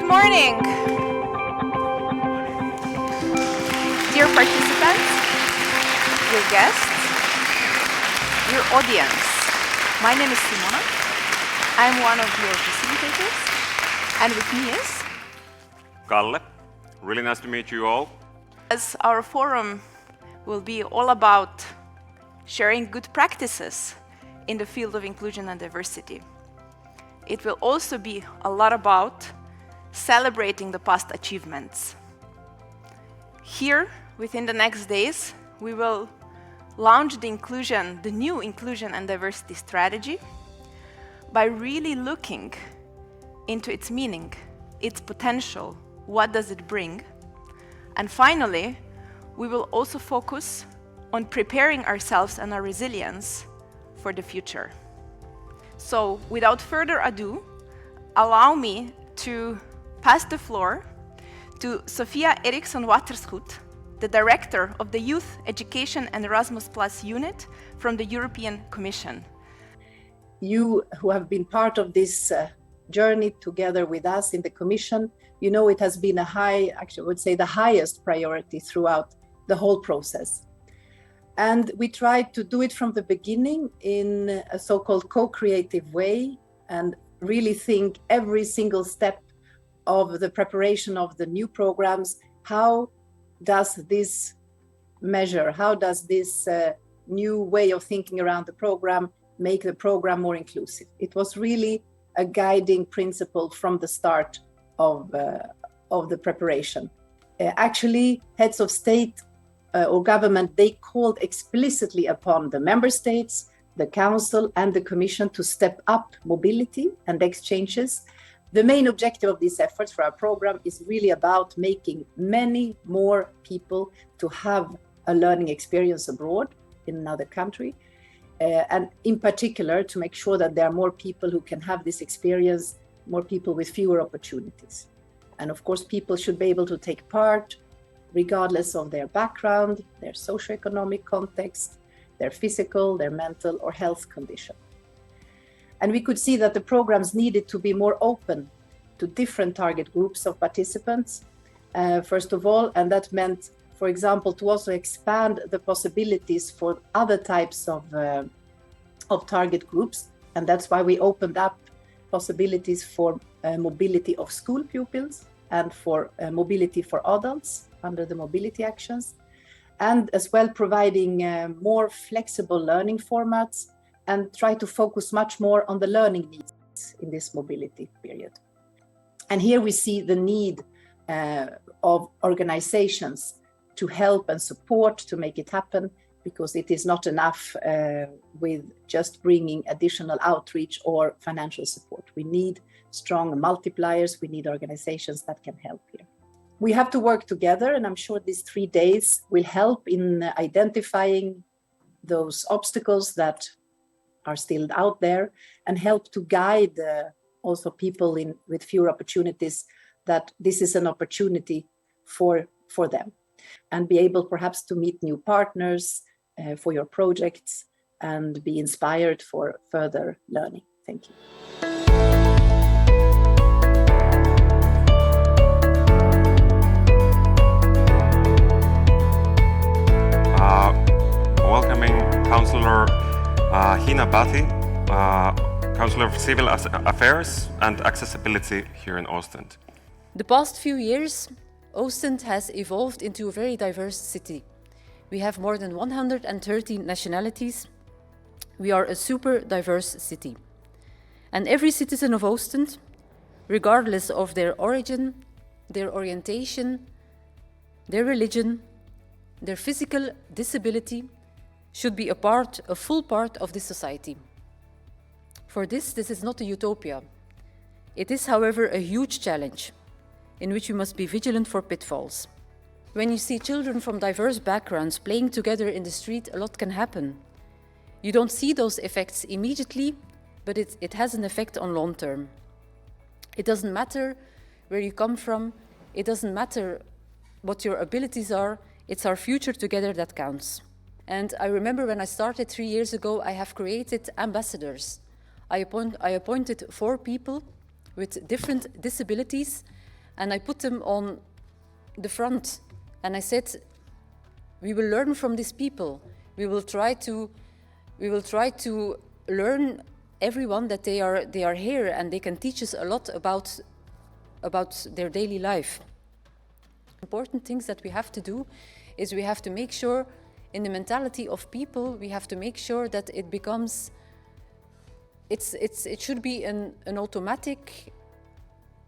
morning, dear participants, dear guests, dear audience. My name is Simona. I'm one of your facilitators, and with me is Kalle. Really nice to meet you all. As our forum will be all about sharing good practices in the field of inclusion and diversity. It will also be a lot about celebrating the past achievements. Here, within the next days, we will launch the new inclusion and diversity strategy by really looking into its meaning, its potential, what does it bring? And finally, we will also focus on preparing ourselves and our resilience for the future. So, without further ado, allow me to pass the floor to Sofia Eriksson Waterschoot, the Director of the Youth Education and Erasmus Plus unit from the European Commission. You who have been part of this journey together with us in the Commission, you know it has been I would say the highest priority throughout the whole process. And we tried to do it from the beginning in a so-called co-creative way and really think every single step of the preparation of the new programs, how does this measure, how does this new way of thinking around the program make the program more inclusive? It was really a guiding principle from the start of the preparation. Actually, heads of state or government, they called explicitly upon the member states, the council and the commission to step up mobility and exchanges. The main objective of these efforts for our program is really about making many more people to have a learning experience abroad in another country. And in particular, to make sure that there are more people who can have this experience, more people with fewer opportunities. And of course, people should be able to take part regardless of their background, their socioeconomic context, their physical, their mental or health condition. And we could see that the programs needed to be more open to different target groups of participants, first of all, and that meant, for example, to also expand the possibilities for other types of target groups. And that's why we opened up possibilities for mobility of school pupils and for mobility for adults under the mobility actions, and as well providing more flexible learning formats and try to focus much more on the learning needs in this mobility period. And here we see the need of organizations to help and support to make it happen, because it is not enough with just bringing additional outreach or financial support. We need strong multipliers, we need organizations that can help here. We have to work together, and I'm sure these 3 days will help in identifying those obstacles that are still out there and help to guide also people with fewer opportunities that this is an opportunity for them, and be able perhaps to meet new partners for your projects and be inspired for further learning. Thank you. Welcoming Councillor Hina Bhathi, Councillor of Civil Affairs and Accessibility here in Oostende. The past few years, Oostende has evolved into a very diverse city. We have more than 130 nationalities. We are a super diverse city. And every citizen of Oostende, regardless of their origin, their orientation, their religion, their physical disability, should be a full part of this society. For this is not a utopia. It is, however, a huge challenge in which we must be vigilant for pitfalls. When you see children from diverse backgrounds playing together in the street, a lot can happen. You don't see those effects immediately, but it has an effect on long term. It doesn't matter where you come from, it doesn't matter what your abilities are, it's our future together that counts. And I remember when I started 3 years ago, I have created ambassadors. I appointed 4 people with different disabilities, and I put them on the front. And I said, we will learn from these people. We will try to learn everyone that they are here, and they can teach us a lot about their daily life. Important things that we have to do is we have to make sure in the mentality of people, we have to make sure that it becomes, it should be an automatic,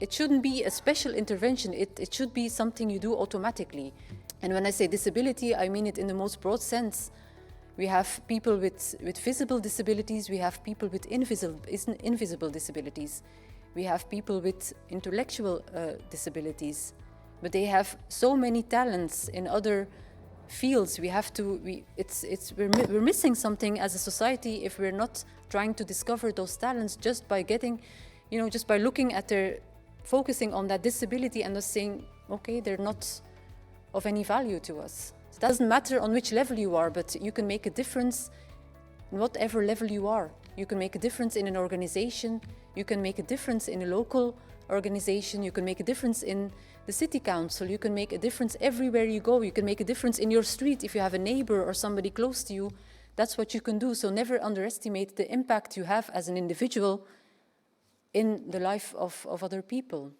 it shouldn't be a special intervention, it should be something you do automatically. And when I say disability, I mean it in the most broad sense. We have people with visible disabilities, we have people with invisible disabilities, we have people with intellectual disabilities, but they have so many talents in other fields. We're missing something as a society if we're not trying to discover those talents just by just by looking at focusing on that disability and just saying, okay, they're not of any value to us. It doesn't matter on which level you are, but you can make a difference in whatever level you are. You can make a difference in an organization, you can make a difference in a local organization, you can make a difference in the city council, you can make a difference everywhere you go, you can make a difference in your street if you have a neighbor or somebody close to you. That's what you can do. So never underestimate the impact you have as an individual in the life of other people.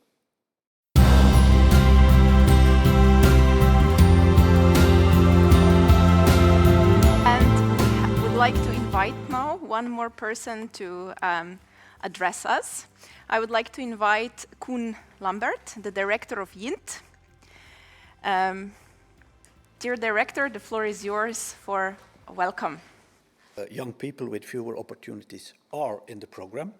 And we would like to invite now one more person to address us. I would like to invite Koen Lambert, the director of YINT. Dear director, the floor is yours for a welcome. Young people with fewer opportunities are in the program,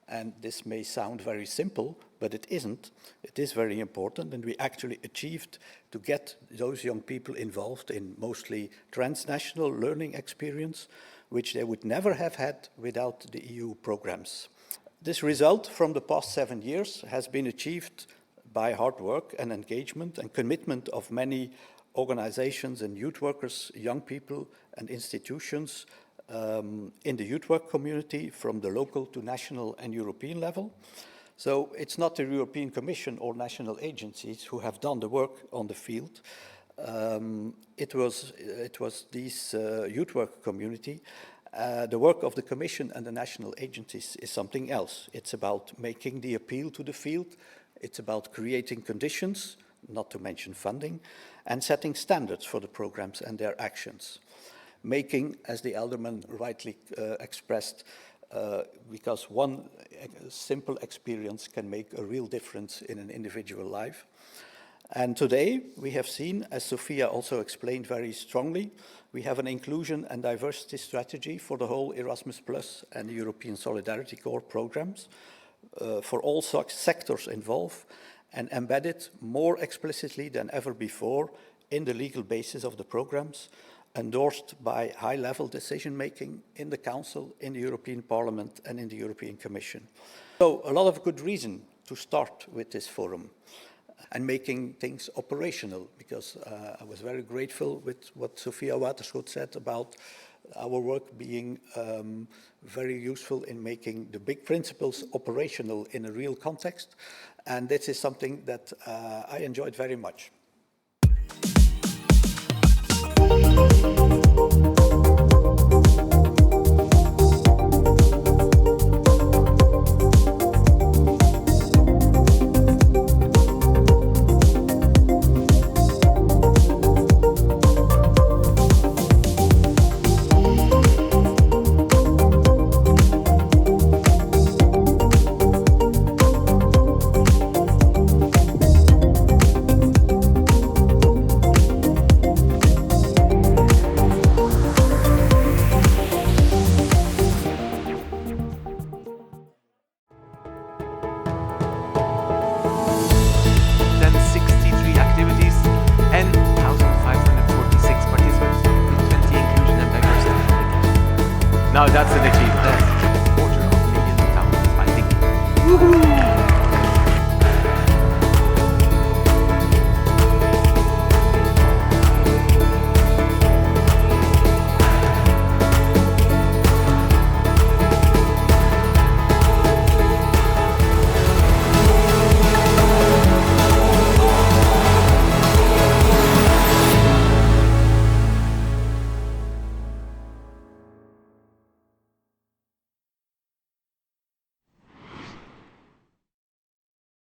and this may sound very simple, but it isn't. It is very important, and we actually achieved to get those young people involved in mostly transnational learning experience, which they would never have had without the EU programs. This result from the past 7 years has been achieved by hard work and engagement and commitment of many organizations and youth workers, young people and institutions in the youth work community from the local to national and European level. So it's not the European Commission or national agencies who have done the work on the field. It was this youth work community. The work of the Commission and the national agencies is something else. It's about making the appeal to the field. It's about creating conditions, not to mention funding, and setting standards for the programs and their actions. Making, as the Alderman rightly expressed, because one simple experience can make a real difference in an individual life. And today we have seen, as Sophia also explained very strongly, we have an inclusion and diversity strategy for the whole Erasmus Plus and the European Solidarity Corps programs for all sectors involved, and embedded more explicitly than ever before in the legal basis of the programs, endorsed by high-level decision-making in the Council, in the European Parliament and in the European Commission. So a lot of good reason to start with this forum and making things operational, because I was very grateful with what Sophia Waterschot said about our work being very useful in making the big principles operational in a real context. And this is something that I enjoyed very much. Now that's an achievement.